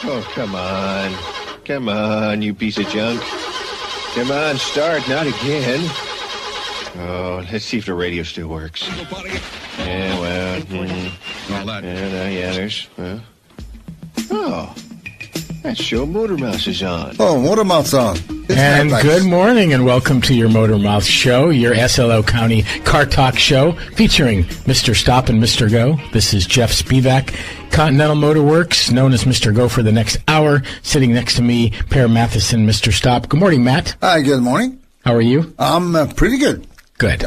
Oh, come on. Come on, you piece of junk. Come on, start, not again. Oh, let's see if the radio still works. Yeah, well, there's... Oh, that show Motor Mouth is on. Oh, Motor Mouth's on. And good morning, and welcome to your Motor Mouth Show, your SLO County Car Talk Show, featuring Mr. Stop and Mr. Go. This is Jeff Spevack, Continental Motor Works, known as Mr. Go for the next hour. Sitting next to me, Per Matheson, Mr. Stop. Good morning, Matt. Hi, good morning. How are you? I'm pretty good. Good.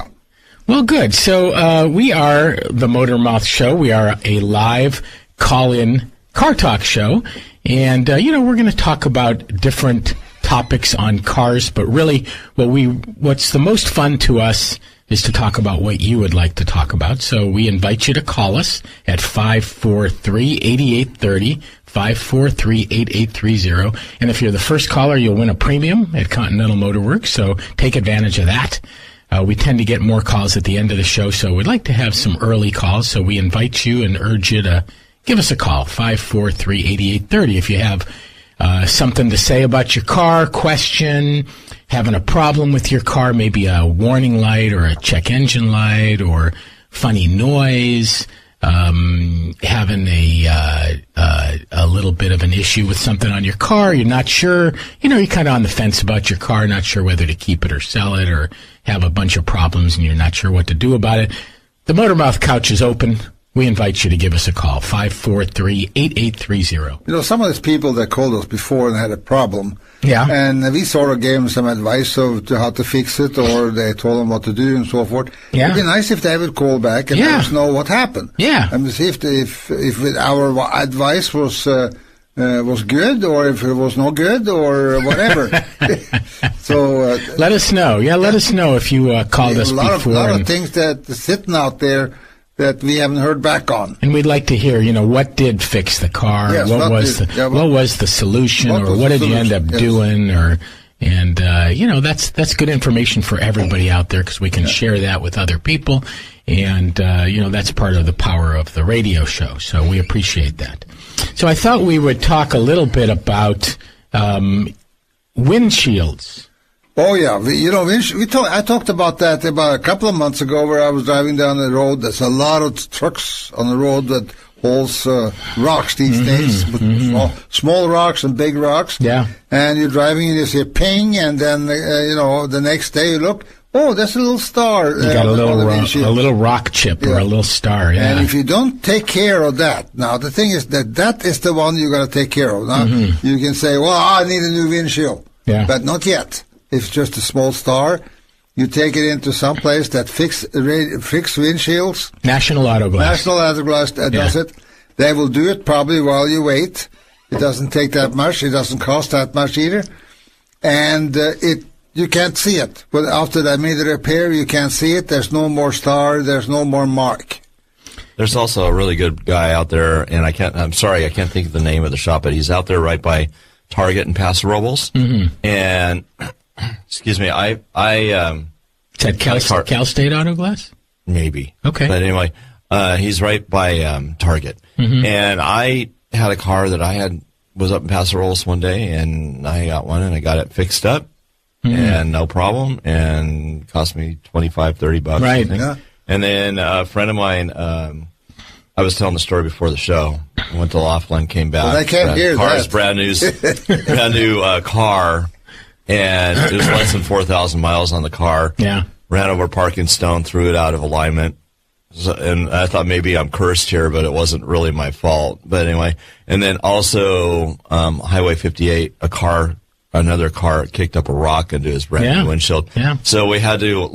Well, good. So we are the Motor Mouth Show. We are a live call-in car talk show. And, we're going to talk about different topics on cars, but really what's the most fun to us is to talk about what you would like to talk about. So we invite you to call us at 543-8830, 543-8830. And if you're the first caller, you'll win a premium at Continental Motor Works, so take advantage of that. We tend to get more calls at the end of the show, so we'd like to have some early calls, so we invite you and urge you to give us a call, 543-8830, if you have something to say about your car, question, having a problem with your car, maybe a warning light or a check engine light or funny noise, having a little bit of an issue with something on your car, you're not sure, you're kind of on the fence about your car, not sure whether to keep it or sell it, or have a bunch of problems and you're not sure what to do about it. The Motor Mouth couch is open. We invite you to give us a call, 543-8830. Some of these people that called us before and had a problem, and we sort of gave them some advice to how to fix it, or they told them what to do and so forth. Yeah. It'd be nice if they would call back and let us know what happened. Yeah. And see if our advice was good, or if it was no good, or whatever. So let us know. Yeah, let us know if you called us before. A lot of things that are sitting out there that we haven't heard back on. And we'd like to hear, what did fix the car? Yes, what was the solution, or what did you end up doing? And that's good information for everybody out there, because we can share that with other people. And, that's part of the power of the radio show. So we appreciate that. So I thought we would talk a little bit about windshields. Oh, yeah. I talked about that about a couple of months ago, where I was driving down the road. There's a lot of trucks on the road that hauls rocks these days, small rocks and big rocks. Yeah. And you're driving and you see a ping, and then, the next day you look, oh, there's a little star. You got a little rock chip or a little star, yeah. And if you don't take care of that, now the thing is that is the one you got to take care of. Now, you can say, well, I need a new windshield. Yeah. But not yet. It's just a small star. You take it into some place that fix windshields. National Auto Glass does it. They will do it probably while you wait. It doesn't take that much. It doesn't cost that much either. And you can't see it. But after they made the repair, you can't see it. There's no more star. There's no more mark. There's also a really good guy out there, and I can't think of the name of the shop, but he's out there right by Target and Paso Robles. And excuse me, is that Cal State Auto Glass? Maybe. Okay. But anyway, he's right by Target. And I had a car that was up in Paso Robles one day, and I got one, and I got it fixed up, and no problem, and cost me $25-$30. Right. Yeah. And then a friend of mine, I was telling the story before the show. I went to Laughlin, came back. Well, I can't hear car's that. brand new car. And it was less than 4,000 miles on the car. Yeah. Ran over a parking stone, threw it out of alignment. And I thought maybe I'm cursed here, but it wasn't really my fault. But anyway. And then also, Highway 58, another car kicked up a rock into his brand new windshield. Yeah. So we had to,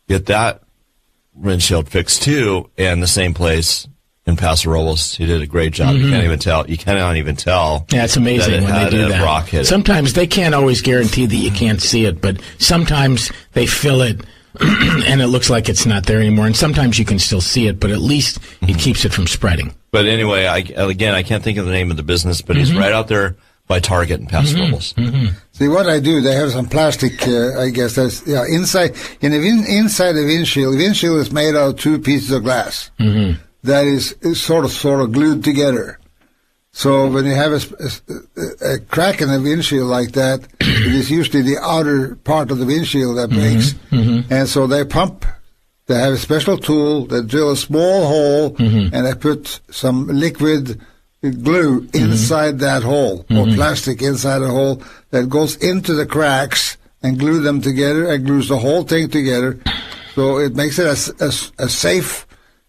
get that windshield fixed too, and the same place in Paso Robles. He did a great job. You can't even tell. You cannot even tell. Yeah, it's amazing when they do that. Rock hit sometimes they can't always guarantee that you can't see it, but sometimes they fill it and it looks like it's not there anymore. And sometimes you can still see it, but at least it keeps it from spreading. But anyway, I can't think of the name of the business, but he's right out there by Target and Paso Robles. See what I do? They have some plastic. I guess that's inside. Inside the windshield. The windshield is made out of two pieces of glass. That is sort of glued together. So when you have a crack in the windshield like that, it is usually the outer part of the windshield that breaks. And so they have a special tool that drill a small hole, and they put some liquid glue inside that hole, or plastic inside the hole that goes into the cracks and glue them together and glues the whole thing together. So it makes it as safe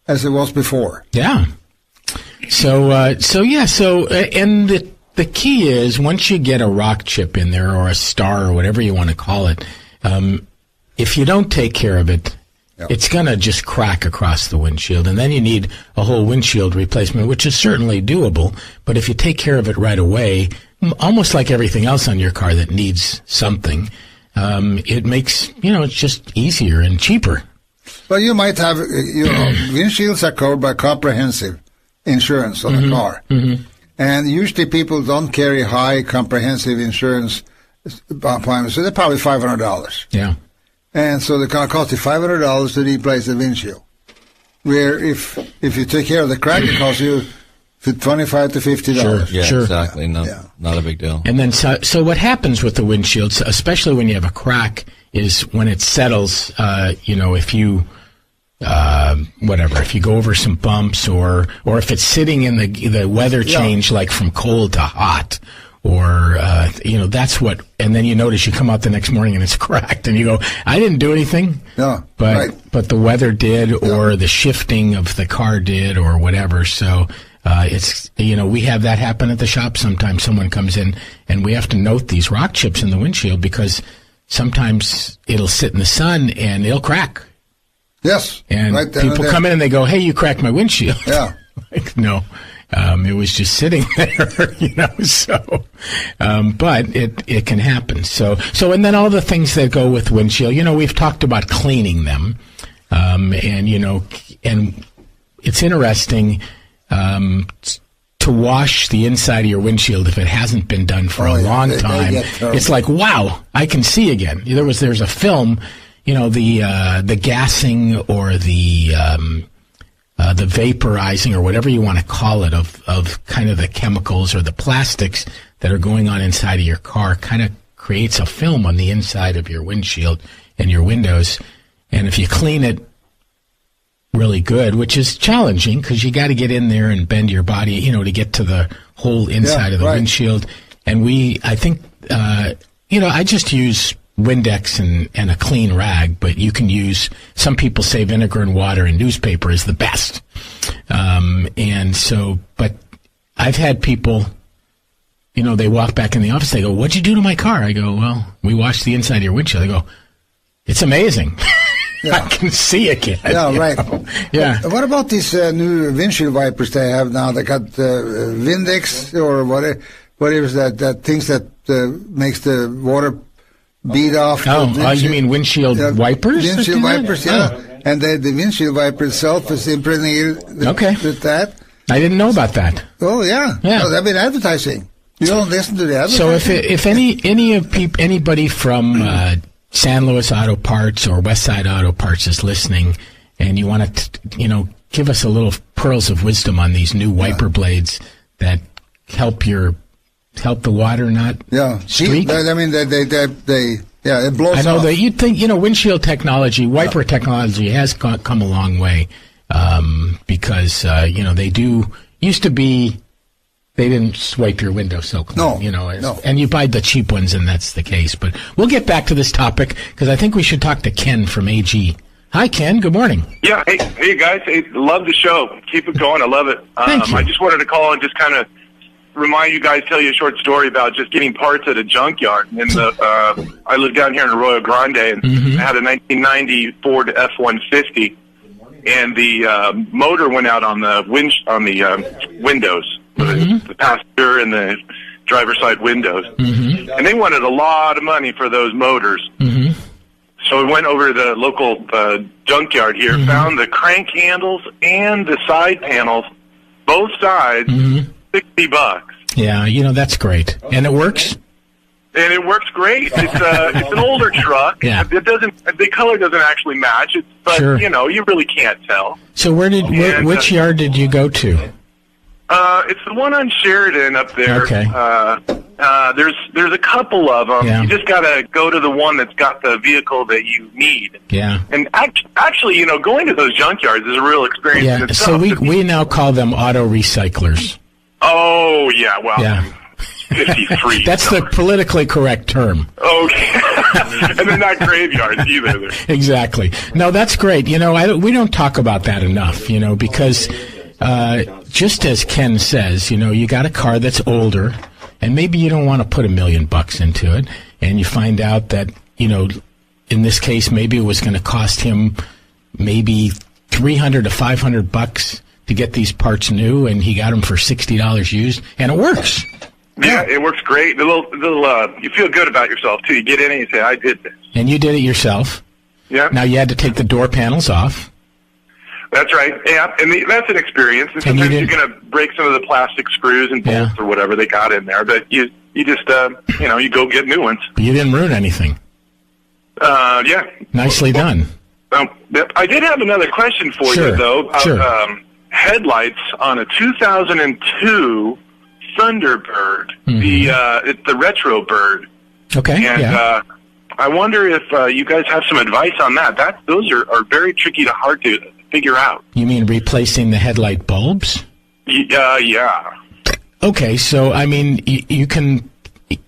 as it was before. Yeah. So and the key is, once you get a rock chip in there, or a star, or whatever you want to call it, if you don't take care of it, it's going to just crack across the windshield, and then you need a whole windshield replacement, which is certainly doable. But if you take care of it right away, almost like everything else on your car that needs something, it makes, it's just easier and cheaper. Well, you might have, windshields are covered by comprehensive insurance on the car. And usually people don't carry high comprehensive insurance payments, so they're probably $500. Yeah. And so it's going to cost you $500 to replace the windshield. Where if you take care of the crack, it costs you $25 to $50. Sure. Exactly. Not a big deal. And then, so what happens with the windshields, especially when you have a crack, is when it settles, if you, if you go over some bumps, or if it's sitting in the weather change, like from cold to hot, or, that's what, and then you notice you come out the next morning and it's cracked, and you go, I didn't do anything. No. But the weather did, or the shifting of the car did, or whatever. So, it's, we have that happen at the shop sometimes. Someone comes in and we have to note these rock chips in the windshield, because sometimes it'll sit in the sun and it'll crack. Yes. And people come in and they go, hey, you cracked my windshield. Yeah. Like, no. It was just sitting there, but it can happen. So, and then all the things that go with windshield, we've talked about cleaning them. And it's interesting, to wash the inside of your windshield if it hasn't been done for a long time. It's like, wow, I can see again. There's a film, the gassing, or the vaporizing, or whatever you want to call it, of kind of the chemicals or the plastics that are going on inside of your car, kind of creates a film on the inside of your windshield and your windows. And if you clean it really good, which is challenging, because you got to get in there and bend your body, to get to the whole inside of the windshield. And I just use Windex and a clean rag, but you can use, some people say vinegar and water and newspaper is the best. But I've had people, they walk back in the office, they go, what'd you do to my car? I go, well, we washed the inside of your windshield. They go, it's amazing. I can see again. Yeah, right. Yeah. What about these new windshield wipers they have now? They got Windex, or whatever is that things that makes the water beat off. Oh, you mean windshield wipers? Windshield wipers, And the windshield wiper itself is impregnated with that. I didn't know about that. Oh, yeah. Well, they've been advertising. You don't listen to the advertising. So if anybody from San Luis Auto Parts or Westside Auto Parts is listening, and you want to, give us a little pearls of wisdom on these new wiper blades that help the water not streak. I mean, it blows off. I know that you'd think, windshield technology, wiper technology has come a long way, because, used to be, they didn't swipe your window so clean, and you buy the cheap ones, and that's the case. But we'll get back to this topic, because I think we should talk to Ken from AG. Hi, Ken. Good morning. Yeah. Hey guys. Hey, love the show. Keep it going. I love it. Thank you. I just wanted to call and just kind of remind you guys, tell you a short story about just getting parts at a junkyard. I live down here in Arroyo Grande, and I had a 1990 Ford F-150, and the motor went out on the windows, the passenger and the driver's side windows, and they wanted a lot of money for those motors. So we went over to the local junkyard here, found the crank handles and the side panels, both sides, $60. Yeah, that's great. And it works? And it works great. It's an older truck. Yeah. The color doesn't actually match it, but you really can't tell. So which yard did you go to? It's the one on Sheridan up there. Okay. There's a couple of them. Yeah. You just got to go to the one that's got the vehicle that you need. Yeah. And actually, going to those junkyards is a real experience in Yeah. itself. So we now call them auto recyclers. Oh, yeah. Well, Yeah. 53. That's the politically correct term. Okay. And they're not graveyards either. Exactly. No, that's great. We don't talk about that enough, because just as Ken says, you got a car that's older, and maybe you don't want to put $1 million into it, and you find out that, in this case, maybe it was going to cost him maybe $300 to $500 to get these parts new, and he got them for $60 used, and it works. Yeah, it works great. You feel good about yourself, too. You get in and you say, I did this. And you did it yourself. Yeah. Now you had to take the door panels off. That's right. Yeah, and that's an experience. And sometimes you're going to break some of the plastic screws and bolts or whatever they got in there, but you just, you go get new ones. But you didn't ruin anything. Yeah. Nicely done. I did have another question for you, though. Sure. Headlights on a 2002 Thunderbird, it's the retro bird. Okay. And I wonder if you guys have some advice on that. Those are very tricky to hard to figure out. You mean replacing the headlight bulbs? Yeah. Okay, so you can.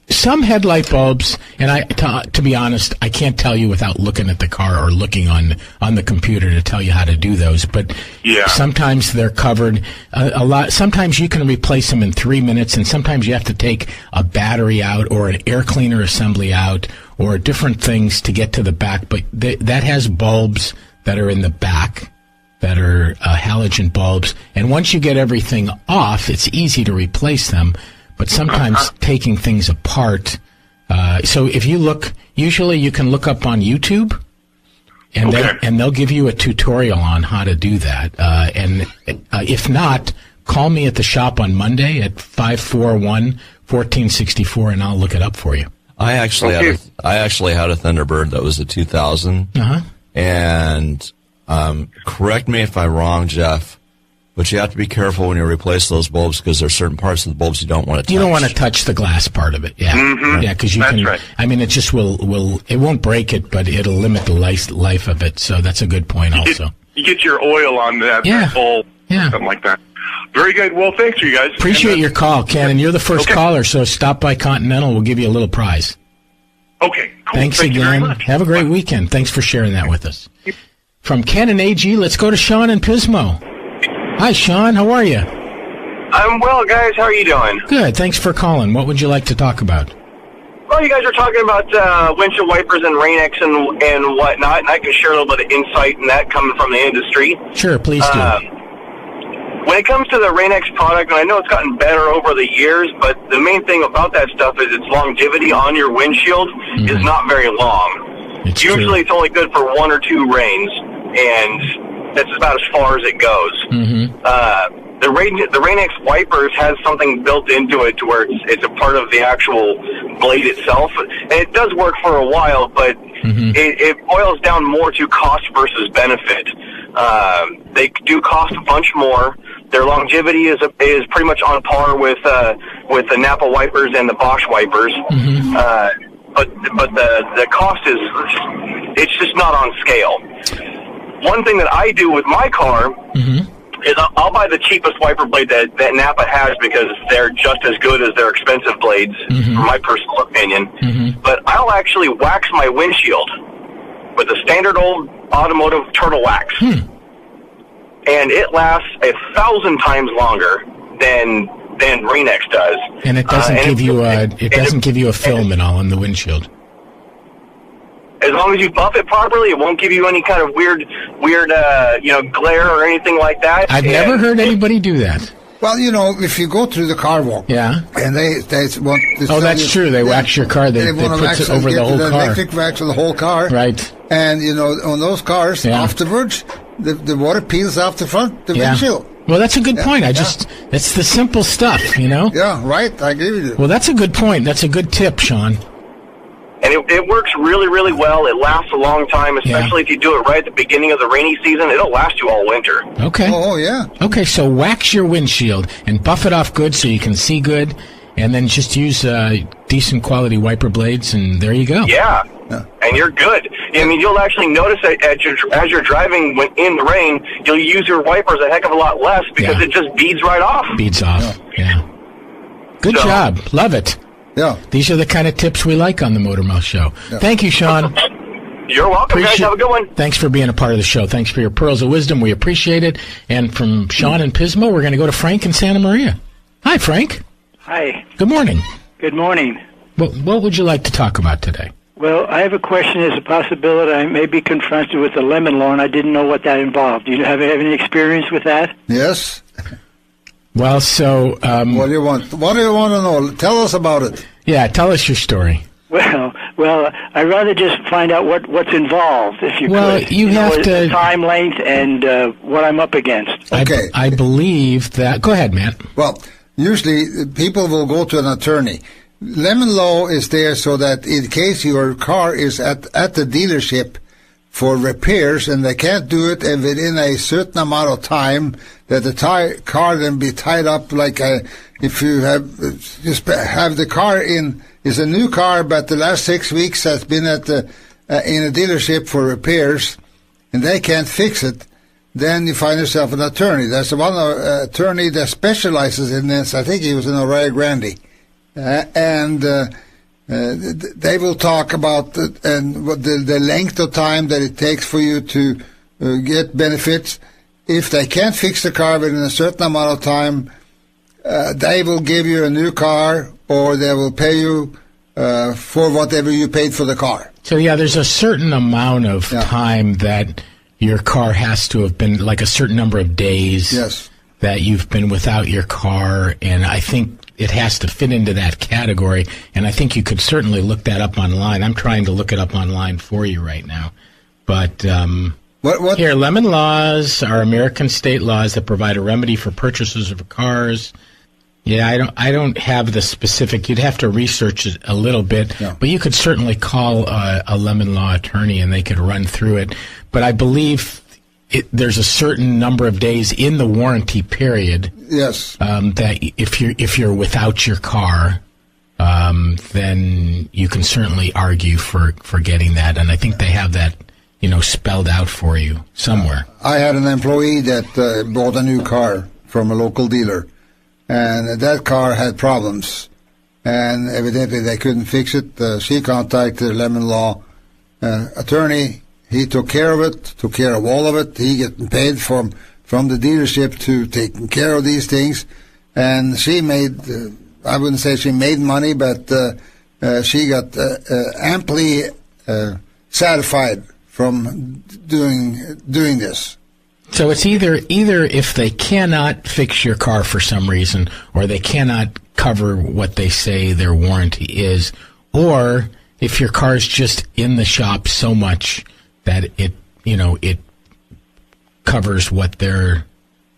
Some headlight bulbs, and to be honest, I can't tell you without looking at the car or looking on the computer to tell you how to do those. But sometimes they're covered a lot. Sometimes you can replace them in 3 minutes, and sometimes you have to take a battery out or an air cleaner assembly out or different things to get to the back. But that has bulbs that are in the back that are halogen bulbs, and once you get everything off, it's easy to replace them. But sometimes taking things apart. So if you look, usually you can look up on YouTube, and they'll give you a tutorial on how to do that. And if not, call me at the shop on Monday at 541-1464, and I'll look it up for you. I actually had a Thunderbird that was a 2000, and correct me if I'm wrong, Jeff. But you have to be careful when you replace those bulbs because there's certain parts of the bulbs you don't want to touch. You don't want to touch the glass part of it, yeah. Mm-hmm. Yeah, because you that's can, right. It just it won't break it, but it'll limit the life of it, so that's a good point also. You get your oil on that bulb, something like that. Very good. Well, thanks you guys. Appreciate your call, Ken, and you're the first caller, so stop by Continental. We'll give you a little prize. Okay, cool. Thanks Thank you again. very much. Have a great weekend. Thanks for sharing that with us. From Ken and AG, let's go to Sean in Pismo. Hi, Sean. How are you? I'm well, guys. How are you doing? Good. Thanks for calling. What would you like to talk about? Well, you guys are talking about windshield wipers and Rain-X and whatnot, and I can share a little bit of insight in that coming from the industry. Sure, please do. When it comes to the Rain-X product, and I know it's gotten better over the years, but the main thing about that stuff is its longevity on your windshield is not very long. Usually it's only good for 1 or 2 rains, and that's about as far as it goes. The Rain-X wipers has something built into it to where it's a part of the actual blade itself. And it does work for a while, but it boils down more to cost versus benefit. They do cost a bunch more. Their longevity is pretty much on par with the Napa wipers and the Bosch wipers. But the cost it's just not on scale. One thing that I do with my car is I'll buy the cheapest wiper blade that Napa has because they're just as good as their expensive blades, in my personal opinion. But I'll actually wax my windshield with a standard old automotive turtle wax. And it lasts 1,000 times longer than Rain-X does. And it doesn't give you a film at all on the windshield. As long as you buff it properly, it won't give you any kind of weird, glare or anything like that. I've never heard anybody do that. Well, if you go through the car walk, and they want to that's true. They wax your car. They put it over the whole car. Electric wax of the whole car. Right. And on those cars, afterwards, the water peels off the front, the windshield. Well, that's a good point. It's the simple stuff, Yeah, right. I agree with you. Well, that's a good point. That's a good tip, Sean. And And it works really, really well. It lasts a long time, especially if you do it right at the beginning of the rainy season. It'll last you all winter. Okay. Oh, yeah. Okay, so wax your windshield and buff it off good so you can see good, and then just use decent quality wiper blades, and there you go. Yeah. And you're good. I mean, you'll actually notice that as you're driving in the rain, you'll use your wipers a heck of a lot less because it just beads right off. Beads off, yeah. Good job. Love it. Yeah. These are the kind of tips we like on the Motor Mouth Show. Yeah. Thank you, Sean. You're welcome, guys. Have a good one. Thanks for being a part of the show. Thanks for your pearls of wisdom. We appreciate it. And from Sean and Pismo, we're going to go to Frank in Santa Maria. Hi, Frank. Hi. Good morning. Good morning. What would you like to talk about today? Well, I have a question. There's a possibility I may be confronted with a lemon law, and I didn't know what that involved. Do you have any experience with that? Yes. Well, so... what do you want? What do you want to know? Tell us about it. Yeah, tell us your story. Well, I'd rather just find out what's involved, if you could. Well, you have to... time length and what I'm up against. Okay. I believe that... Go ahead, Matt. Well, usually people will go to an attorney. Lemon law is there so that in case your car is at the dealership for repairs and they can't do it and within a certain amount of time, that the car then be tied up like if you have the car is a new car, but the last 6 weeks has been in a dealership for repairs and they can't fix it, then you find yourself an attorney. There's one attorney that specializes in this. I think he was in Rio Grande. And they will talk about the length of time that it takes for you to get benefits. If they can't fix the car within a certain amount of time, they will give you a new car or they will pay you for whatever you paid for the car. So, yeah, there's a certain amount of time that your car has to have been, like a certain number of days that you've been without your car, and I think it has to fit into that category, and I think you could certainly look that up online. I'm trying to look it up online for you right now. But what? Here, lemon laws are American state laws that provide a remedy for purchasers of cars. Yeah, I don't have the specific. You'd have to research it a little bit, but you could certainly call a lemon law attorney, and they could run through it. But I believe there's a certain number of days in the warranty period. Yes. That if you're without your car, then you can certainly argue for getting that, and I think they have that, spelled out for you somewhere. I had an employee that bought a new car from a local dealer, and that car had problems, and evidently they couldn't fix it. She contacted the lemon law attorney. He took care of it, took care of all of it. He getting paid from the dealership to taking care of these things. And she made, I wouldn't say she made money, but she got amply satisfied from doing this. So it's either if they cannot fix your car for some reason, or they cannot cover what they say their warranty is, or if your car's just in the shop so much that it covers what they're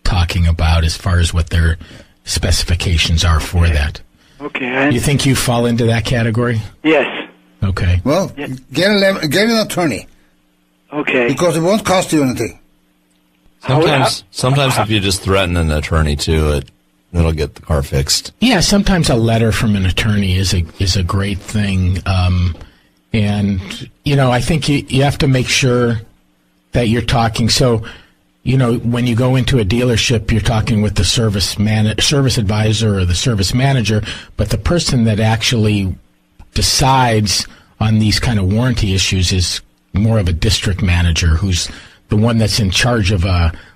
talking about as far as what their specifications are for that. Okay. You think you fall into that category? Yes. Okay. Well, get an attorney. Okay. Because it won't cost you anything. Sometimes if you just threaten an attorney too, it'll get the car fixed. Yeah, sometimes a letter from an attorney is a great thing. And, I think you have to make sure that you're talking. So, when you go into a dealership, you're talking with the service advisor or the service manager, but the person that actually decides on these kind of warranty issues is more of a district manager, who's the one that's in charge of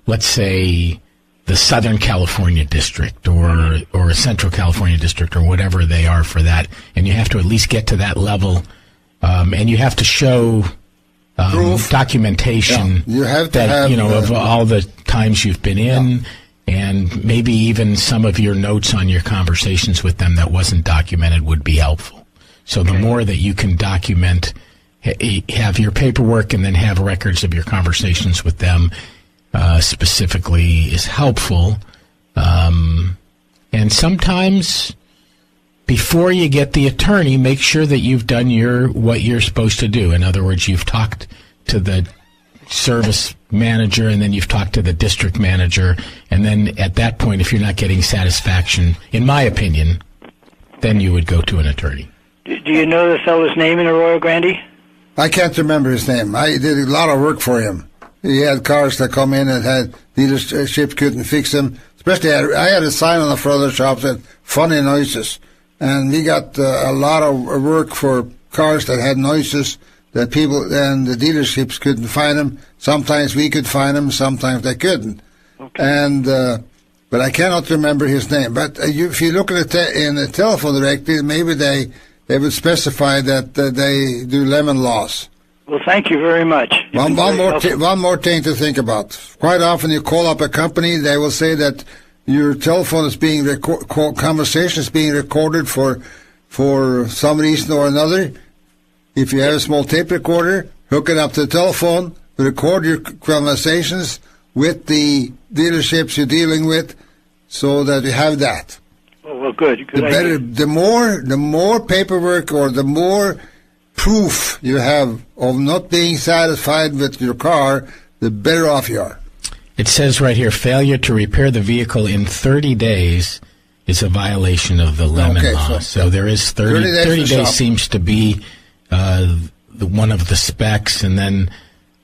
let's say, the Southern California district or a Central California district or whatever they are for that. And you have to at least get to that level. And you have to show documentation you have to have, of all the times you've been in, and maybe even some of your notes on your conversations with them that wasn't documented would be helpful. So the more that you can document, have your paperwork and then have records of your conversations with them specifically is helpful. And sometimes before you get the attorney, make sure that you've done what you're supposed to do. In other words, you've talked to the service manager, and then you've talked to the district manager, and then at that point, if you're not getting satisfaction, in my opinion, then you would go to an attorney. Do you know the fellow's name in Arroyo Grande? I can't remember his name. I did a lot of work for him. He had cars that come in and had dealerships couldn't fix them. Especially, I had a sign on the front of the shop that funny noises. And we got a lot of work for cars that had noises that people and the dealerships couldn't find them. Sometimes we could find them, sometimes they couldn't. Okay. And but I cannot remember his name. But if you look at it in the telephone directory, maybe they would specify that they do lemon laws. Well, thank you very much. One more thing to think about. Quite often you call up a company, they will say that your telephone is being conversation is being recorded for some reason or another. If you have a small tape recorder, hook it up to the telephone, record your conversations with the dealerships you're dealing with, so that you have that. Oh, well, good. The more paperwork or the more proof you have of not being satisfied with your car, the better off you are. It says right here, failure to repair the vehicle in 30 days is a violation of the lemon law. So there is 30 days seems to be one of the specs, and then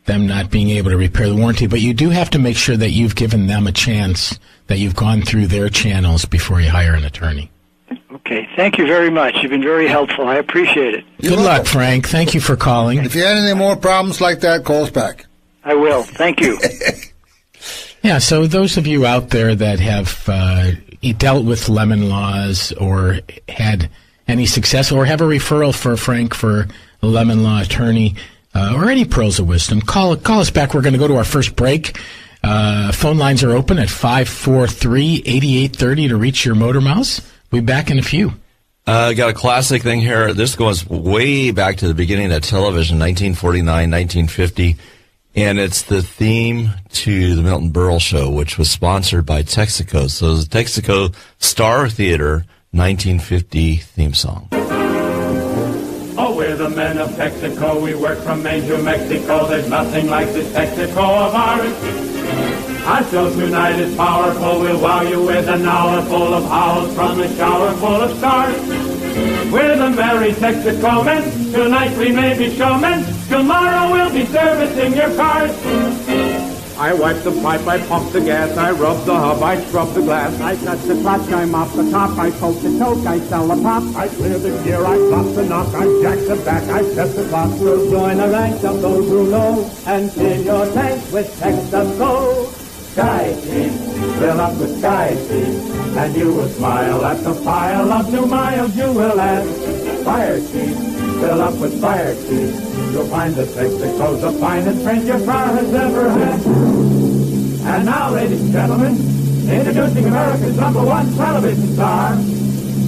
them not being able to repair the warranty. But you do have to make sure that you've given them a chance, that you've gone through their channels before you hire an attorney. Okay, thank you very much. You've been very helpful. I appreciate it. Good luck, Frank. Thank you for calling. If you have any more problems like that, call us back. I will. Thank you. Yeah, so those of you out there that have dealt with lemon laws or had any success or have a referral for Frank for a lemon law attorney or any pearls of wisdom, call us back. We're going to go to our first break. Phone lines are open at 543-8830 to reach your Motor Mouse. We'll be back in a few. Got a classic thing here. This goes way back to the beginning of television, 1949, 1950. And it's the theme to the Milton Berle Show, which was sponsored by Texaco. So it's the Texaco Star Theater 1950 theme song. Oh, we're the men of Texaco. We work from Maine to Mexico. There's nothing like this Texaco of ours. Our show tonight is powerful. We'll wow you with an hour full of howls from a shower full of stars. We're the merry Texaco men. Tonight we may be showmen. Tomorrow we'll be servicing your cars. I wipe the pipe, I pump the gas, I rub the hub, I scrub the glass. I touch the clutch, I mop the top, I poke the choke, I sell the pop. I clear the gear, I drop the knock, I jack the back, I set the clock. We'll join the ranks of those who know and fill your tank with Texaco. Sky Team, fill up with Sky Team, and you will smile at the pile of new miles you will add. Fire Team, fill up with Fire Team, you'll find that Texaco's the finest friend your car has ever had. And now, ladies and gentlemen, introducing America's #1 television star,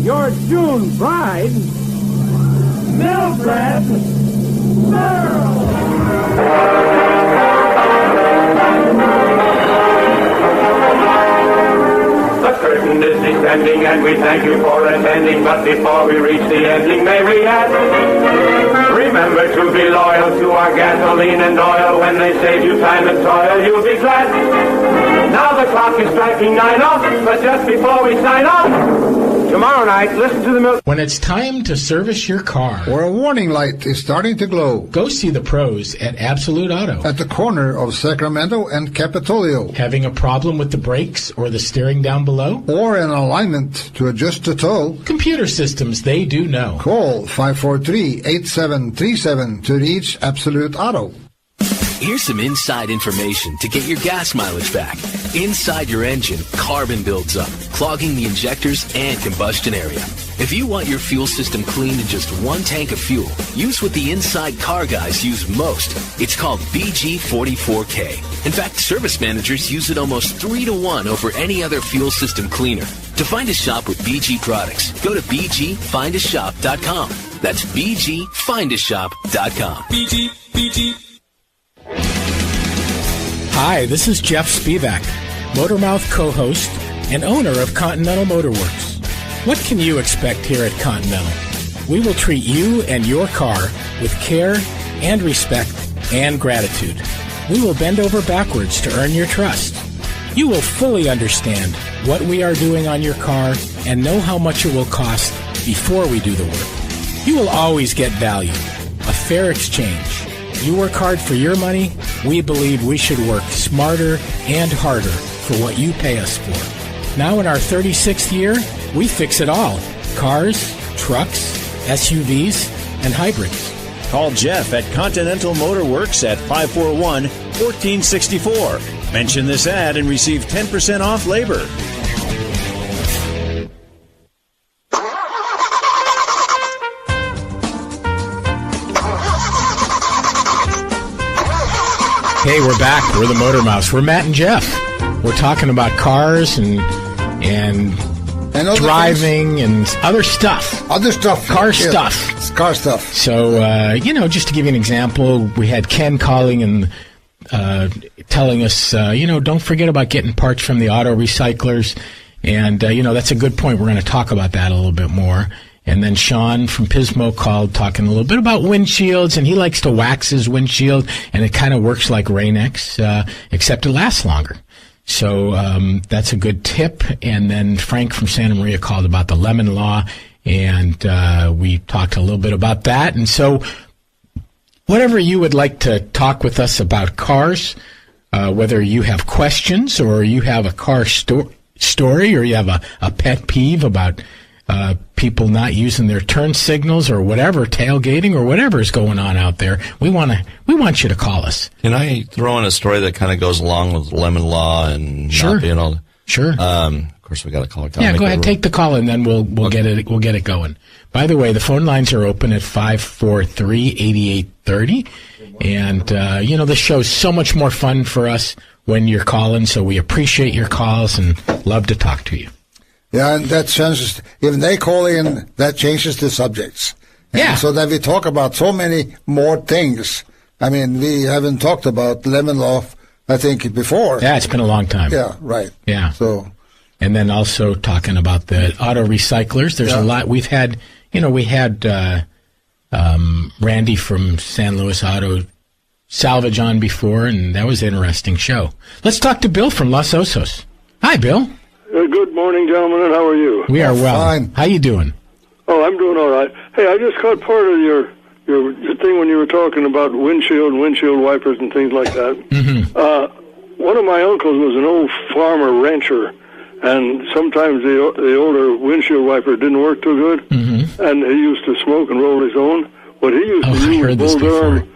your June bride, Mildred Merle. The curtain is descending and we thank you for attending, but before we reach the ending, may we add, remember to be loyal to our gasoline and oil. When they save you time and toil, you'll be glad. Now the clock is striking 9 off, but just before we sign off, tomorrow night, listen to the When it's time to service your car, or a warning light is starting to glow, go see the pros at Absolute Auto. At the corner of Sacramento and Capitolio. Having a problem with the brakes or the steering down below? Or an alignment to adjust the tow? Computer systems, they do know. Call 543-8737 to reach Absolute Auto. Here's some inside information to get your gas mileage back. Inside your engine, carbon builds up, clogging the injectors and combustion area. If you want your fuel system cleaned in just one tank of fuel, use what the inside car guys use most. It's called BG44K. In fact, service managers use it almost 3-to-1 over any other fuel system cleaner. To find a shop with BG products, go to bgfindashop.com. That's bgfindashop.com. BG. Hi, this is Jeff Spevack, Motormouth co-host and owner of Continental Motor Works. What can you expect here at Continental? We will treat you and your car with care and respect and gratitude. We will bend over backwards to earn your trust. You will fully understand what we are doing on your car and know how much it will cost before we do the work. You will always get value, a fair exchange. You work hard for your money. We believe we should work smarter and harder for what you pay us for. Now in our 36th year, we fix it all. Cars, trucks, SUVs, and hybrids. Call Jeff at Continental Motor Works at 541-1464. Mention this ad and receive 10% off labor. Hey, we're back. We're the Motor Mouse. We're Matt and Jeff. We're talking about cars and driving and other stuff. Car stuff. It's car stuff. So, just to give you an example, we had Ken calling and telling us, don't forget about getting parts from the auto recyclers. And, that's a good point. We're going to talk about that a little bit more. And then Sean from Pismo called talking a little bit about windshields, and he likes to wax his windshield, and it kind of works like Rain-X, except it lasts longer. So that's a good tip. And then Frank from Santa Maria called about the lemon law, and we talked a little bit about that. And so whatever you would like to talk with us about cars, whether you have questions or you have a car story or you have a pet peeve about people not using their turn signals or whatever, tailgating or whatever is going on out there, we want you to call us. Can I throw in a story that kind of goes along with the lemon law and sure. not being all? Sure. Of course, we got to call it. Yeah, go ahead, take the call, and then we'll get it going. By the way, the phone lines are open at 543-8830, and this show's so much more fun for us when you're calling. So we appreciate your calls and love to talk to you. Yeah, and that changes. If they call in, that changes the subjects. And yeah. So that we talk about so many more things. I mean, we haven't talked about lemon law, I think, before. Yeah, it's been a long time. Yeah, right. Yeah. So, and then also talking about the auto recyclers. There's a lot. We had Randy from San Luis Auto Salvage on before, and that was an interesting show. Let's talk to Bill from Los Osos. Hi, Bill. Good morning, gentlemen, and how are you? We are well. Fine. How you doing? Oh, I'm doing all right. Hey, I just caught part of your thing when you were talking about windshield wipers and things like that. Mm-hmm. One of my uncles was an old farmer rancher, and sometimes the older windshield wiper didn't work too good, mm-hmm. and he used to smoke and roll his own. What he used to use Bull Durham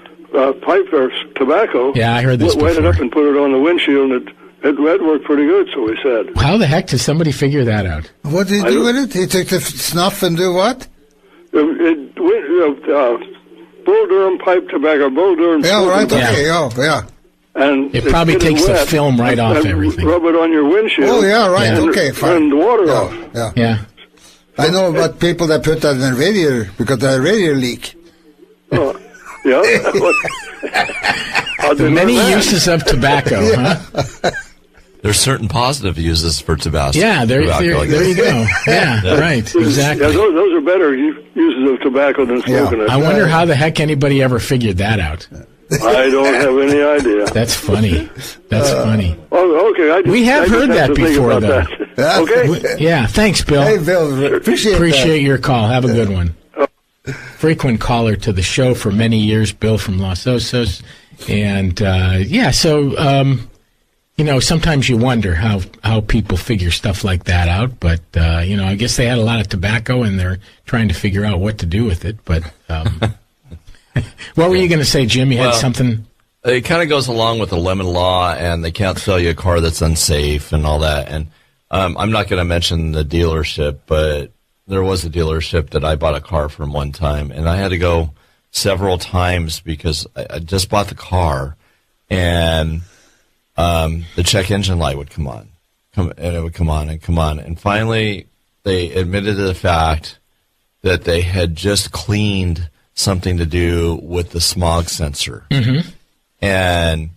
pipe or tobacco. Yeah, I heard this before. Wet it up and put it on the windshield, and it worked pretty good, so he said. How the heck did somebody figure that out? What did he do with it? He took the snuff and do what? Bull Durham pipe tobacco, Bull Durham. Yeah, right. Tobacco. Okay. Oh, yeah. And it probably takes the film right off everything. Rub it on your windshield. Oh, yeah, right. Yeah. Okay, fine. And the water off. Yeah. I know about people that put that in their radiator because the radiator leak. Oh, yeah. The many uses of tobacco, huh? There's certain positive uses for tobacco. Yeah, there you go. Yeah, right, exactly. Yeah, those are better uses of tobacco than smoking it. I wonder how the heck anybody ever figured that out. I don't have any idea. That's funny. Funny. Oh, okay. We have heard that before, though. Okay. Yeah, thanks, Bill. Hey, Bill, appreciate your call. Have a good one. Frequent caller to the show for many years, Bill from Los Osos. And, sometimes you wonder how people figure stuff like that out. But, I guess they had a lot of tobacco and they're trying to figure out what to do with it. But what were you going to say, Jim? You had something? It kind of goes along with the lemon law, and they can't sell you a car that's unsafe and all that. And I'm not going to mention the dealership, but there was a dealership that I bought a car from one time, and I had to go several times because I just bought the car, and the check engine light would come on, and it would come on and come on. And finally, they admitted to the fact that they had just cleaned something to do with the smog sensor. Mm-hmm. And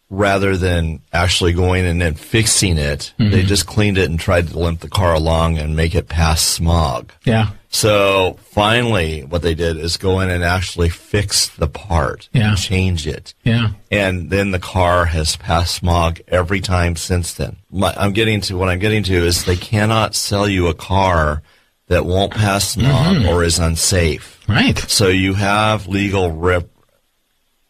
rather than actually going and then fixing it, they just cleaned it and tried to limp the car along and make it pass smog. Yeah. So finally, what they did is go in and actually fix the part, and change it. Yeah. And then the car has passed smog every time since then. What I'm getting to is they cannot sell you a car that won't pass smog or is unsafe. Right. So you have legal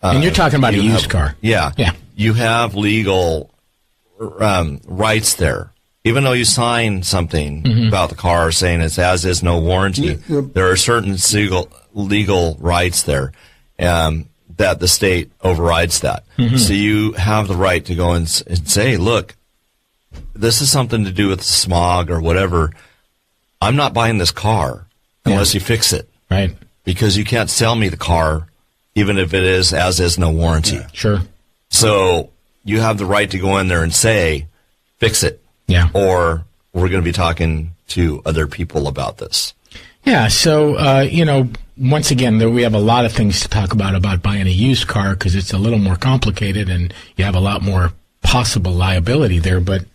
and you're talking about a used car. Yeah. Yeah. You have legal rights there. Even though you sign something about the car saying it's as is, no warranty, there are certain legal rights there that the state overrides that. So you have the right to go and say, look, this is something to do with smog or whatever. I'm not buying this car unless you fix it. Right. Because you can't sell me the car even if it is as is, no warranty. Yeah. Sure. So you have the right to go in there and say, fix it. Yeah. Or we're going to be talking to other people about this. Yeah. So, once again, we have a lot of things to talk about buying a used car because it's a little more complicated and you have a lot more possible liability there. But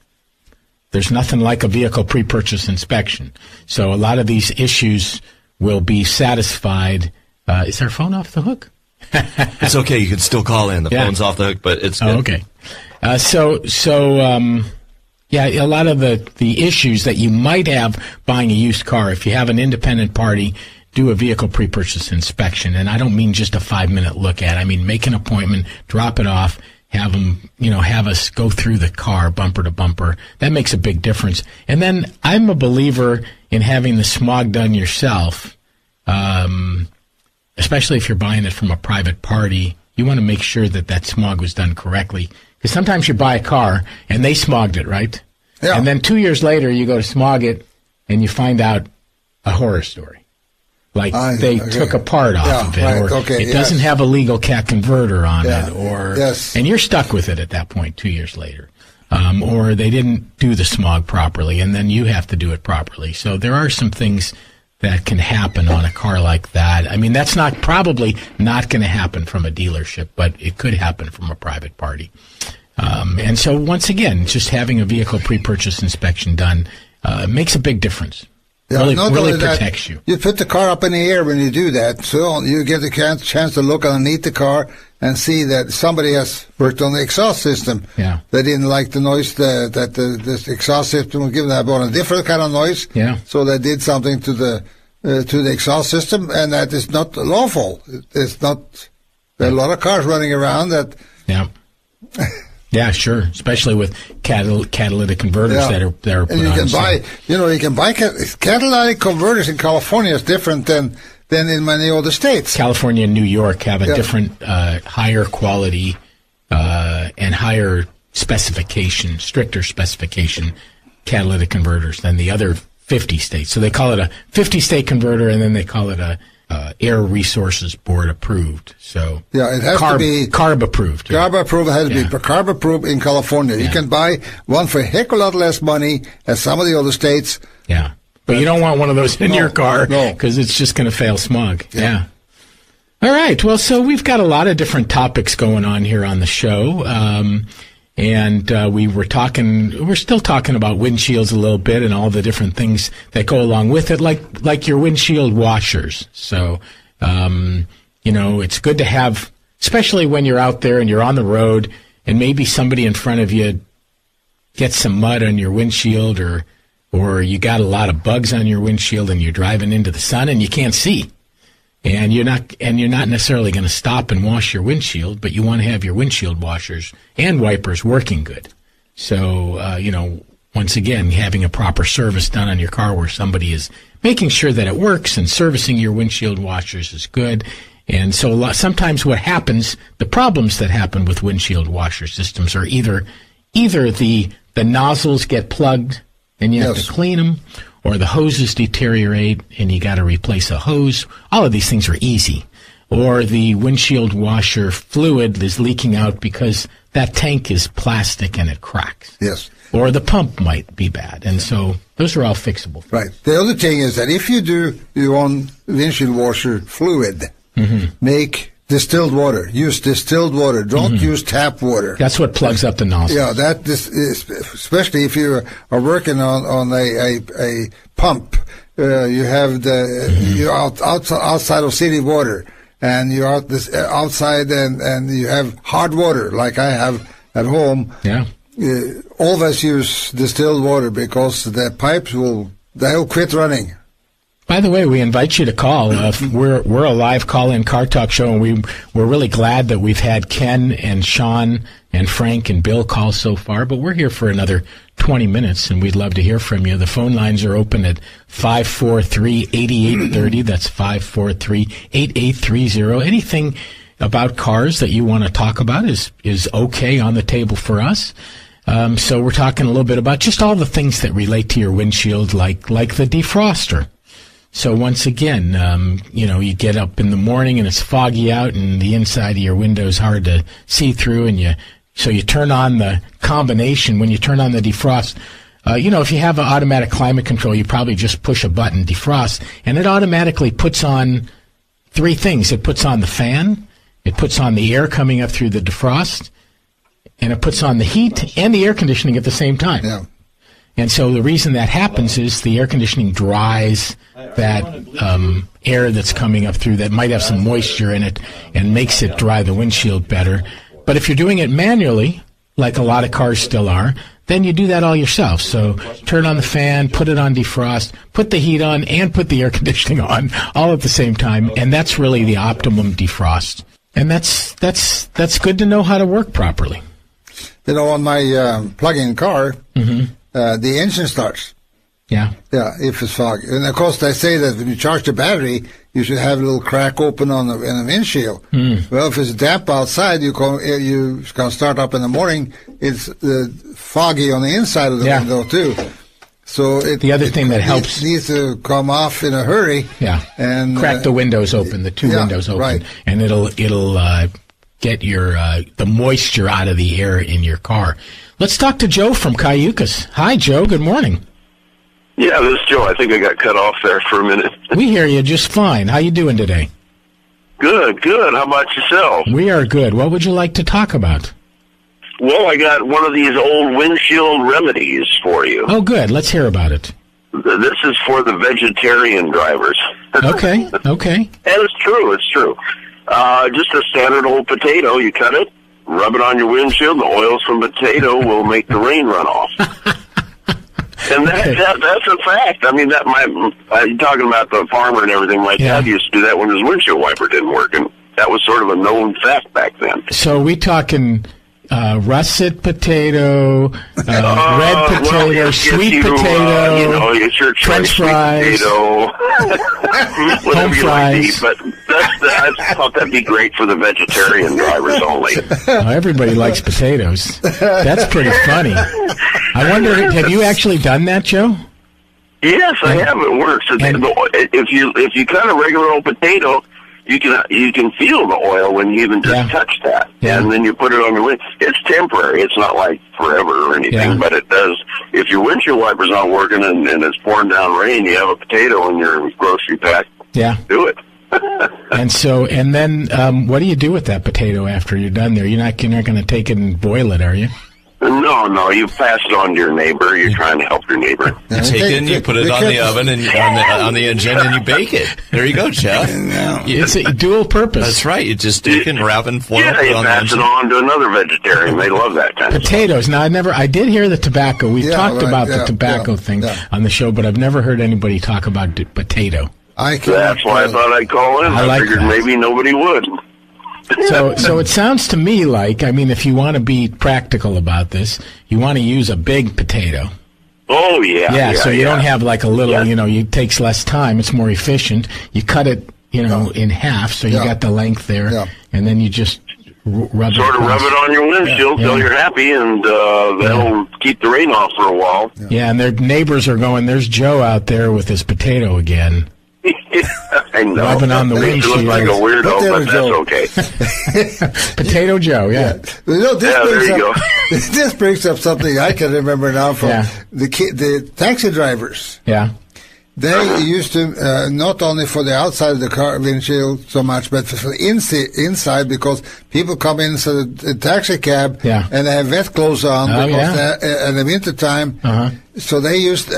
there's nothing like a vehicle pre-purchase inspection. So a lot of these issues will be satisfied. Is our phone off the hook? It's okay. You can still call in. The phone's off the hook, but it's good. Oh, okay. A lot of the issues that you might have buying a used car, if you have an independent party, do a vehicle pre-purchase inspection. And I don't mean just a 5-minute look at it. I mean, make an appointment, drop it off, have them, have us go through the car bumper to bumper. That makes a big difference. And then I'm a believer in having the smog done yourself, especially if you're buying it from a private party. You want to make sure that smog was done correctly. Because sometimes you buy a car and they smogged it, right? Yeah. And then 2 years later, you go to smog it and you find out a horror story. Like they took a part off of it, or it doesn't have a legal cat converter on it, or and you're stuck with it at that point 2 years later. Or they didn't do the smog properly, and then you have to do it properly. So there are some things that can happen on a car like that. I mean, that's probably not going to happen from a dealership, but it could happen from a private party. And so once again, just having a vehicle pre-purchase inspection done makes a big difference. Yeah, really protects you. You put the car up in the air when you do that, so you get the chance to look underneath the car and see that somebody has worked on the exhaust system. Yeah. They didn't like the noise that the exhaust system was giving. They bought a different kind of noise. Yeah. So they did something to the exhaust system, and that is not lawful. It's not. There are a lot of cars running around that. Yeah. Yeah, sure. Especially with catalytic converters that are put and you can buy. You can buy catalytic converters in California is different than in many other states. California and New York have a different, higher quality and higher specification, stricter specification catalytic converters than the other 50 states. So they call it a 50-state converter, and then they call it a Air Resources Board approved. So it has to be CARB approved. CARB approved. It has to be CARB approved in California. You can buy one for a heck of a lot less money as some of the other states. Yeah, but you don't want one of those in your car because it's just going to fail smog. Yeah. All right. Well, so we've got a lot of different topics going on here on the show. And we're still talking about windshields a little bit and all the different things that go along with it, like your windshield washers. So, it's good to have, especially when you're out there and you're on the road and maybe somebody in front of you gets some mud on your windshield or you got a lot of bugs on your windshield and you're driving into the sun and you can't see. And you're not necessarily going to stop and wash your windshield, but you want to have your windshield washers and wipers working good. So, once again, having a proper service done on your car where somebody is making sure that it works and servicing your windshield washers is good. And so sometimes what happens, the problems that happen with windshield washer systems are either the nozzles get plugged and you have to clean them, or the hoses deteriorate and you got to replace a hose. All of these things are easy. Or the windshield washer fluid is leaking out because that tank is plastic and it cracks. Yes. Or the pump might be bad. And so those are all fixable. Right. The other thing is that if you do your own windshield washer fluid, make distilled water. Use distilled water. Don't use tap water. That's what plugs up the nozzle. Yeah, that is, especially if you are working on a pump. You have you're outside of city water, and you're outside and you have hard water like I have at home. Yeah. Always use distilled water because the pipes they'll quit running. By the way, we invite you to call. We're a live call-in car talk show, and we're really glad that we've had Ken and Sean and Frank and Bill call so far. But we're here for another 20 minutes, and we'd love to hear from you. The phone lines are open at 543-8830. That's 543-8830. Anything about cars that you want to talk about is okay on the table for us. So we're talking a little bit about just all the things that relate to your windshield, like the defroster. So once again, you get up in the morning and it's foggy out and the inside of your window is hard to see through, and so you turn on the combination. When you turn on the defrost, if you have an automatic climate control, you probably just push a button, defrost, and it automatically puts on three things. It puts on the fan, it puts on the air coming up through the defrost, and it puts on the heat and the air conditioning at the same time. Yeah. And so the reason that happens is the air conditioning dries that air that's coming up through that might have some moisture in it and makes it dry the windshield better. But if you're doing it manually, like a lot of cars still are, then you do that all yourself. So turn on the fan, put it on defrost, put the heat on, and put the air conditioning on all at the same time, and that's really the optimum defrost. And that's good to know how to work properly. On my plug-in car, the engine starts. Yeah. Yeah, if it's foggy. And, of course, they say that when you charge the battery, you should have a little crack open in the windshield. Well, if it's damp outside, you can start up in the morning. It's foggy on the inside of the window, too. So the other thing that helps needs to come off in a hurry. Yeah. And crack the windows open, the two windows open. Right. And it'll get your the moisture out of the air in your car. Let's talk to Joe from Cayucas. Hi, Joe. Good morning. Yeah, this is Joe. I think I got cut off there for a minute. We hear you just fine. How you doing today? Good. How about yourself? We are good. What would you like to talk about? Well, I got one of these old windshield remedies for you. Oh, good. Let's hear about it. This is for the vegetarian drivers. Okay. And it's true. Just a standard old potato. You cut it, rub it on your windshield. The oils from potato will make the rain run off. And that's a fact. I mean, you're talking about the farmer and everything. My dad used to do that when his windshield wiper didn't work, and that was sort of a known fact back then. So we talking russet potato, red potato, sweet potato, your French fries, whatever you like to eat. But I thought that'd be great for the vegetarian drivers only. Everybody likes potatoes. That's pretty funny. I wonder, have you actually done that, Joe? Yes, I have. It works. If you cut a regular old potato, you can feel the oil when you even just touch that, and then you put it on your windshield. It's temporary. It's not like forever or anything, but it does. If your windshield wiper's not working and it's pouring down rain, you have a potato in your grocery pack. Yeah, do it. And then what do you do with that potato after you're done there? You're not going to take it and boil it, are you? No, you pass it on to your neighbor. You're trying to help your neighbor. You take it and you put it on the oven and on the engine and you bake it. There you go, Jeff. It's a dual purpose. That's right. You just take it and wrap it in foil. Yeah, you pass it on to another vegetarian. They love that kind of potatoes. Now, I did hear the tobacco. We talked about the tobacco thing on the show, but I've never heard anybody talk about potato. That's why I thought I'd call in. I figured maybe nobody would. So it sounds to me like, if you want to be practical about this, you want to use a big potato. Oh, yeah. Yeah, so you don't have like a little, it takes less time. It's more efficient. You cut it, in half, so you got the length there, and then you just rub it on your windshield till you're happy, and that'll keep the rain off for a while. Yeah, and their neighbors are going, there's Joe out there with his potato again. I know. Rubbing on the windshield. You look like a weirdo, but that's okay. Potato Joe, This brings up something I can remember now from the taxi drivers. Yeah. They used to, not only for the outside of the car windshield so much, but for the inside, because people come into the taxi cab and they have wet clothes on because in the wintertime. So they used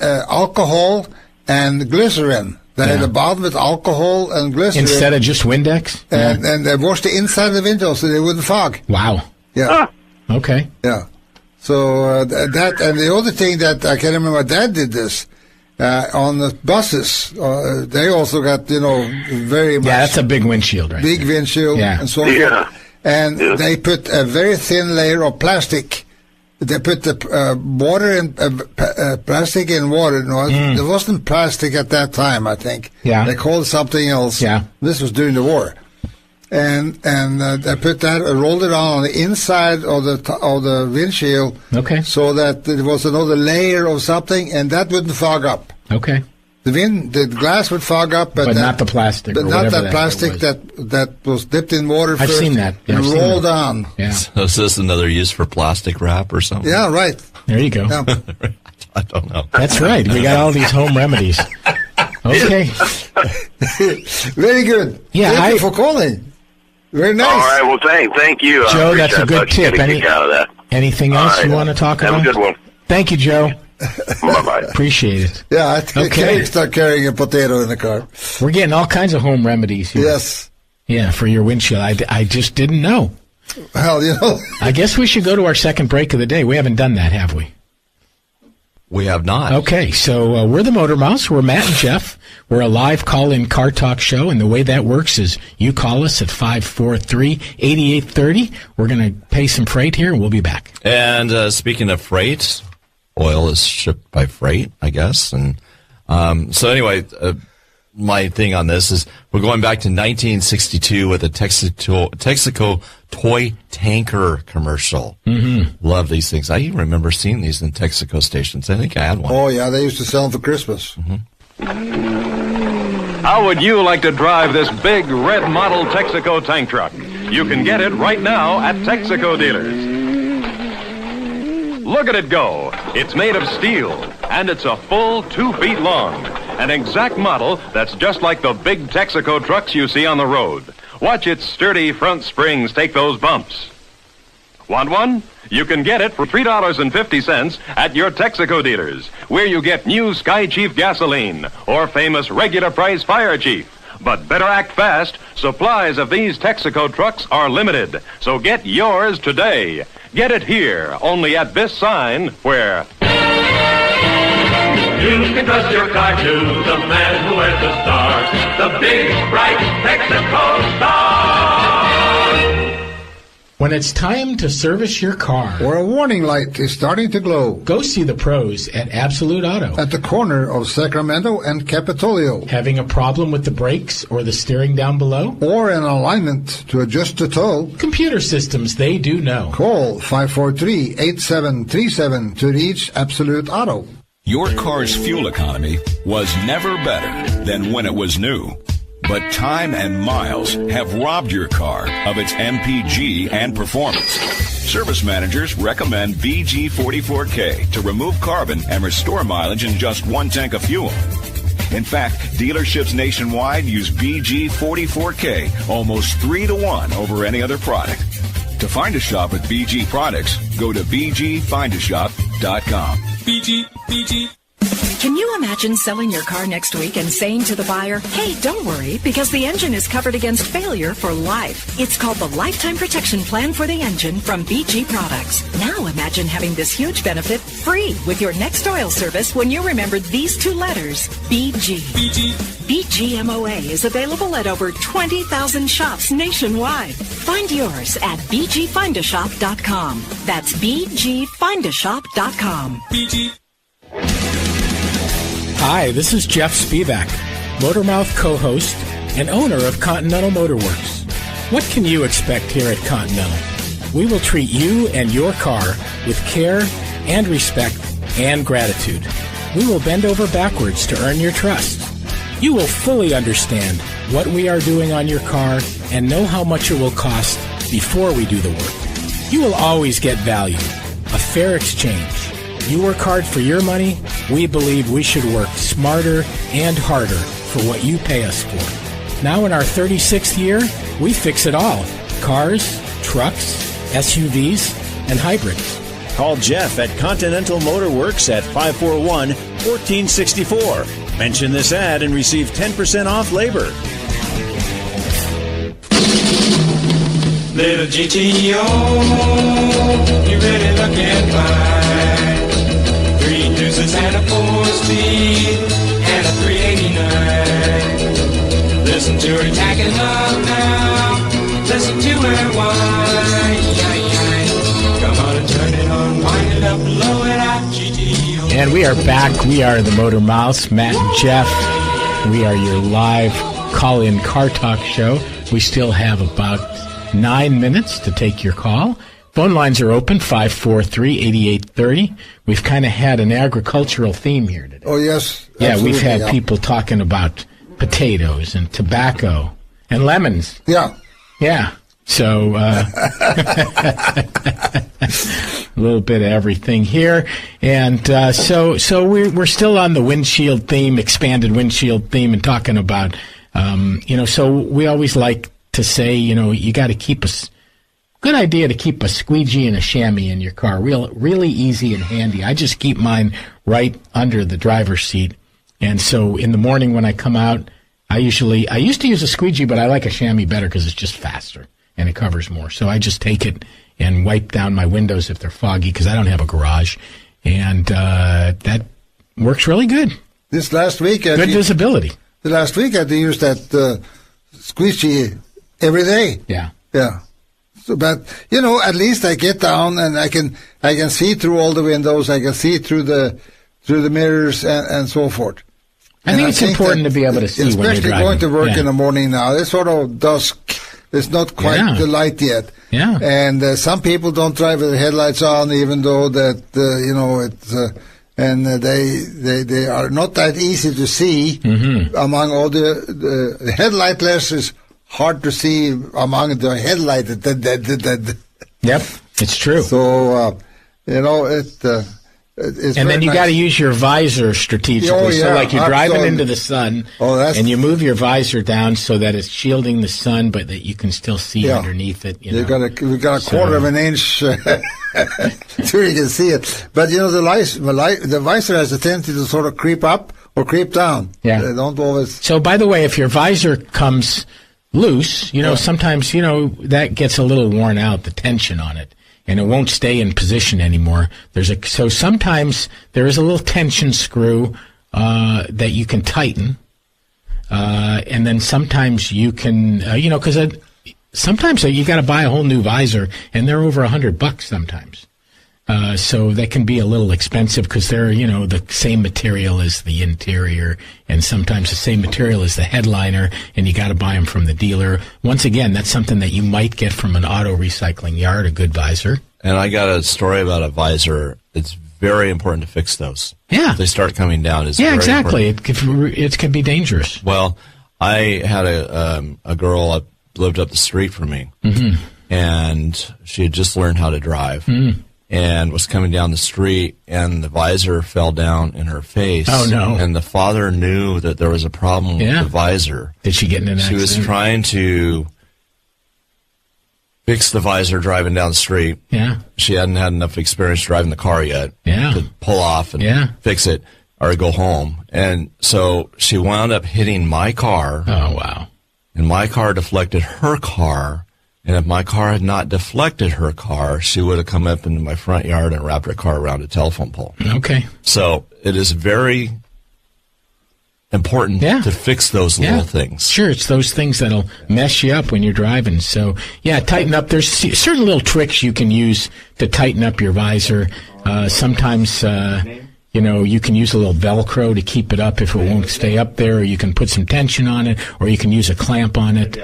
alcohol and glycerin. They had a bottle with alcohol and glycerin. Instead of just Windex? And they washed the inside of the window so they wouldn't fog. Wow. Yeah. Okay. Yeah. So that, and the other thing that I can remember, Dad did this. On the buses, they also got, very much. Yeah, that's a big windshield, right? Big windshield and so forth. And they put a very thin layer of plastic. They put the water in plastic in water. No, there wasn't plastic at that time, I think. Yeah. They called it something else. Yeah. This was during the war. And they put that, rolled it on the inside of the windshield. Okay. So that there was another layer of something, and that wouldn't fog up. Okay. The glass would fog up, but not the plastic. But not that plastic that was dipped in water. I've first seen that. Yeah, and rolled on. Yeah. So is this another use for plastic wrap or something? Yeah, right. There you go. Yeah. I don't know. That's right. We got all these home remedies. Okay. Very good. Yeah, Thank you for calling. Very nice. All right. Well, thank you. Joe, that's a good tip. Anything else you want to talk about? Have a good one. Thank you, Joe. Bye-bye. Appreciate it. Yeah, I can start carrying a potato in the car. We're getting all kinds of home remedies here. Yes. Yeah, for your windshield. I just didn't know. Well, I guess we should go to our second break of the day. We haven't done that, have we? We have not. Okay, so we're the Motor Mouse. We're Matt and Jeff. We're a live call-in car talk show, and the way that works is you call us at 543-8830. We're going to pay some freight here, and we'll be back. And speaking of freight, oil is shipped by freight, I guess. And so anyway, my thing on this is we're going back to 1962 with a Texaco toy tanker commercial. Mm-hmm. Love these things. I even remember seeing these in Texaco stations. I think I had one. Oh, yeah, they used to sell them for Christmas. Mm-hmm. How would you like to drive this big red model Texaco tank truck? You can get it right now at Texaco dealers. Look at it go. It's made of steel, and it's a full 2 feet long. An exact model that's just like the big Texaco trucks you see on the road. Watch its sturdy front springs take those bumps. Want one? You can get it for $3.50 at your Texaco dealers, where you get new Sky Chief gasoline or famous regular price Fire Chief. But better act fast. Supplies of these Texaco trucks are limited, so get yours today. Get it here, only at this sign where... You can trust your car to the man who wears the stars, the big, bright Texaco star. When it's time to service your car, or a warning light is starting to glow, go see the pros at Absolute Auto. At the corner of Sacramento and Capitolio. Having a problem with the brakes or the steering down below? Or an alignment to adjust the tow? Computer systems, they do know. Call 543-8737 to reach Absolute Auto. Your car's fuel economy was never better than when it was new. But time and miles have robbed your car of its MPG and performance. Service managers recommend BG44K to remove carbon and restore mileage in just 1 tank of fuel. In fact, dealerships nationwide use BG44K almost 3-to-1 over any other product. To find a shop with BG products, go to bgfindashop.com. BG. Can you imagine selling your car next week and saying to the buyer, hey, don't worry, because the engine is covered against failure for life. It's called the Lifetime Protection Plan for the Engine from BG Products. Now imagine having this huge benefit free with your next oil service when you remember these 2 letters, BG. BGMOA is available at over 20,000 shops nationwide. Find yours at bgfindashop.com. That's bgfindashop.com. BG. Hi, this is Jeff Spevack, Motormouth co-host and owner of Continental Motorworks. What can you expect here at Continental? We will treat you and your car with care and respect and gratitude. We will bend over backwards to earn your trust. You will fully understand what we are doing on your car and know how much it will cost before we do the work. You will always get value, a fair exchange. You work hard for your money, we believe we should work smarter and harder for what you pay us for. Now in our 36th year, we fix it all. Cars, trucks, SUVs, and hybrids. Call Jeff at Continental Motor Works at 541-1464. Mention this ad and receive 10% off labor. Little GTO, you really looking fine. 3 deuces and a 4-speed and a 389. Listen to her tacking up now. Listen to her whine. Come on and turn it on, wind it up, blow it out, GTO. And we are back. We are the Motor Mouse, Matt and Jeff. We are your live call-in car talk show. We still have about 9 minutes to take your call. Phone lines are open, 543-8830. We've kind of had an agricultural theme here today. Oh, yes. Yeah, we've had people talking about potatoes and tobacco and lemons. Yeah. Yeah. So, a little bit of everything here. And so we're still on the windshield theme, expanded windshield theme, and talking about, so we always like to say, you got to keep good idea to keep a squeegee and a chamois in your car. Really easy and handy. I just keep mine right under the driver's seat. And so in the morning when I come out, I used to use a squeegee, but I like a chamois better because it's just faster and it covers more. So I just take it and wipe down my windows if they're foggy because I don't have a garage. And that works really good. This last week, good visibility. The last week I had to use that squeegee every day. Yeah. Yeah. So, but at least I get down and I can see through all the windows. I can see through the mirrors and so forth. I think it's important to be able to see when you're driving. Especially going to work in the morning now. It's sort of dusk. It's not quite the light yet. Yeah. And some people don't drive with the headlights on, even though that they are not that easy to see. Mm-hmm. Among all the headlightless is hard to see among the headlight. Yep, it's true. So it's and then you nice. got to use your visor strategically. Oh, yeah, so like you're driving absolutely. into the sun, and you move your visor down so that it's shielding the sun, but that you can still see underneath it. We've got a quarter of an inch so you can see it. But the visor has a tendency to sort of creep up or creep down. Yeah, they don't always. So by the way, if your visor comes loose, sometimes that gets a little worn out, the tension on it. And it won't stay in position anymore. So sometimes there is a little tension screw that you can tighten, and then sometimes you can, because sometimes you got to buy a whole new visor, and they're over $100 sometimes. So that can be a little expensive because they're the same material as the interior, and sometimes the same material as the headliner, and you got to buy them from the dealer. Once again, that's something that you might get from an auto recycling yard, a good visor. And I got a story about a visor. It's very important to fix those. Yeah, if they start coming down. Yeah, exactly. It can be dangerous. Well, I had a girl that lived up the street from me, mm-hmm. and she had just learned how to drive. Mm. And was coming down the street, and the visor fell down in her face. Oh, no. And the father knew that there was a problem with the visor. Did she get in an accident? She was trying to fix the visor driving down the street. Yeah. She hadn't had enough experience driving the car yet to pull off and fix it or go home. And so she wound up hitting my car. Oh, wow. And my car deflected her car. And if my car had not deflected her car, she would have come up into my front yard and wrapped her car around a telephone pole. Okay. So it is very important to fix those little things. Sure, it's those things that'll mess you up when you're driving. So, tighten up. There's certain little tricks you can use to tighten up your visor. Sometimes, you can use a little Velcro to keep it up if it won't stay up there, or you can put some tension on it, or you can use a clamp on it,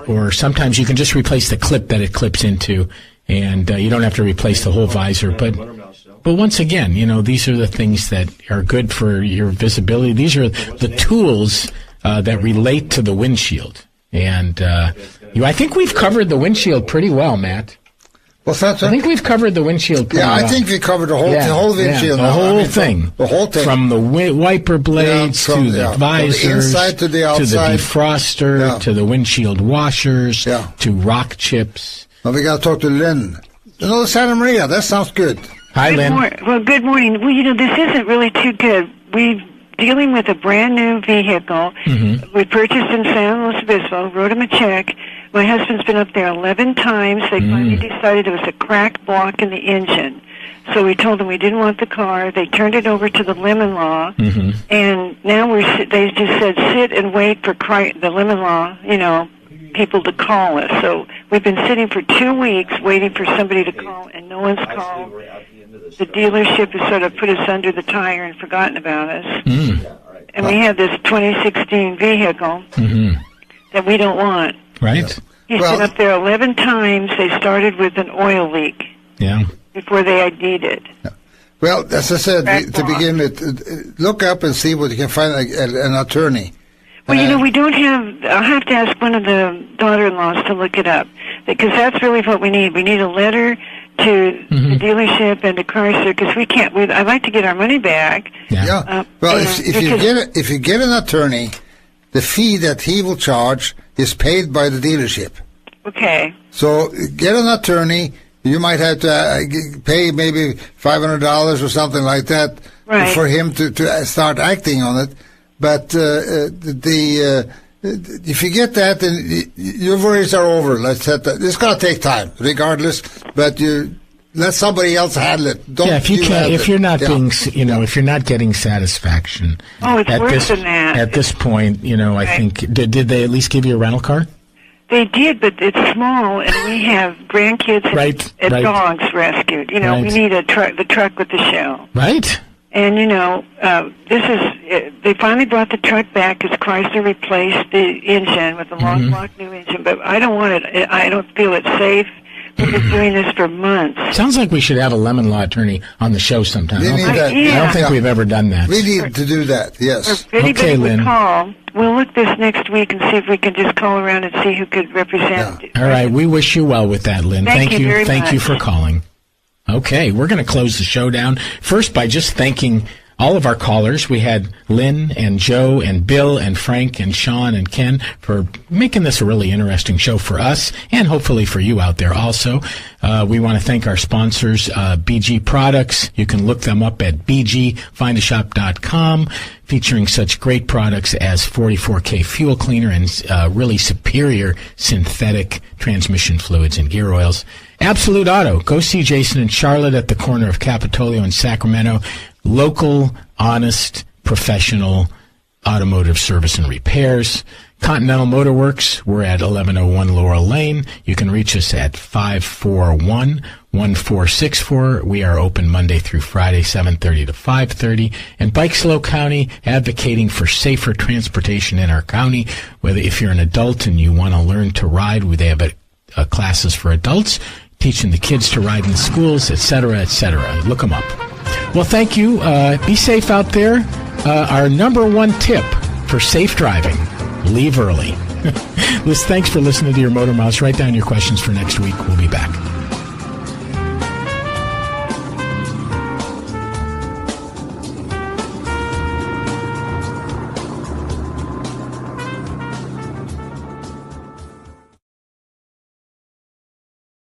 or sometimes you can just replace the clip that it clips into, and you don't have to replace the whole visor. But once again, these are the things that are good for your visibility. These are the tools that relate to the windshield. And I think we've covered the windshield pretty well, Matt. What's that, sir? I think we've covered the windshield. Yeah, I think we covered the whole windshield. The whole thing. The whole thing. From the wiper blades to the visors, from the inside to the outside, to the defroster, to the windshield washers, to rock chips. Well, we got to talk to Lynn. Santa Maria. That sounds good. Hi, Lynn. Good morning. Well, this isn't really too good. We're dealing with a brand new vehicle. Mm-hmm. We purchased in San Luis Obispo, wrote him a check. My husband's been up there 11 times. They finally decided it was a cracked block in the engine. So we told them we didn't want the car. They turned it over to the lemon law. Mm-hmm. And now they just said sit and wait for the lemon law, people to call us. So we've been sitting for 2 weeks waiting for somebody to call, and no one's called. The dealership has sort of put us under the tire and forgotten about us. And we have this 2016 vehicle that we don't want. Right. He's been up there 11 times. They started with an oil leak. Yeah. Before they ID'd it. Well, as I said, to begin with, look up and see what you can find an attorney. Well, we don't have... I'll have to ask one of the daughter-in-laws to look it up, because that's really what we need. We need a letter to the dealership and to Chrysler, because we can't... I'd like to get our money back. Yeah. If you get an attorney, the fee that he will charge is paid by the dealership. Okay. So get an attorney. You might have to pay maybe $500 or something like that for him to start acting on it. But if you get that, then your worries are over. Let's set that. It's going to take time, regardless. But you let somebody else handle it. Don't. Yeah, if you're not being, if you're not getting satisfaction. Oh, it's worse than that. At this point, I think did they at least give you a rental car? They did, but it's small, and we have grandkids and dogs rescued. We need the truck with the shell. Right. And, they finally brought the truck back because Chrysler replaced the engine with a long block new engine, but I don't want it. I don't feel it's safe. We've been doing this for months. Sounds like we should have a lemon law attorney on the show sometime. I don't think we've ever done that. We need to do that, yes. If anybody would call, we'll look this next week and see if we can just call around and see who could represent it. All right, we wish you well with that, Lynn. Thank you very much. Thank you for calling. Okay, we're going to close the show down first by just thanking all of our callers. We had Lynn and Joe and Bill and Frank and Sean and Ken for making this a really interesting show for us and hopefully for you out there also. We want to thank our sponsors, BG Products. You can look them up at bgfindashop.com, featuring such great products as 44K fuel cleaner and really superior synthetic transmission fluids and gear oils. Absolute Auto. Go see Jason and Charlotte at the corner of Capitolio and Sacramento. Local, honest, professional automotive service and repairs. Continental Motor Works. We're at 1101 Laurel Lane. You can reach us at 541-1464. We are open Monday through Friday, 7:30 to 5:30. And Bike Slow County, advocating for safer transportation in our county. Whether if you're an adult and you want to learn to ride, they have classes for adults, teaching the kids to ride in the schools, etc., etc. Look them up. Well, thank you. Be safe out there. Our number one tip for safe driving, leave early. Liz, thanks for listening to your Motor Mouse. Write down your questions for next week. We'll be back.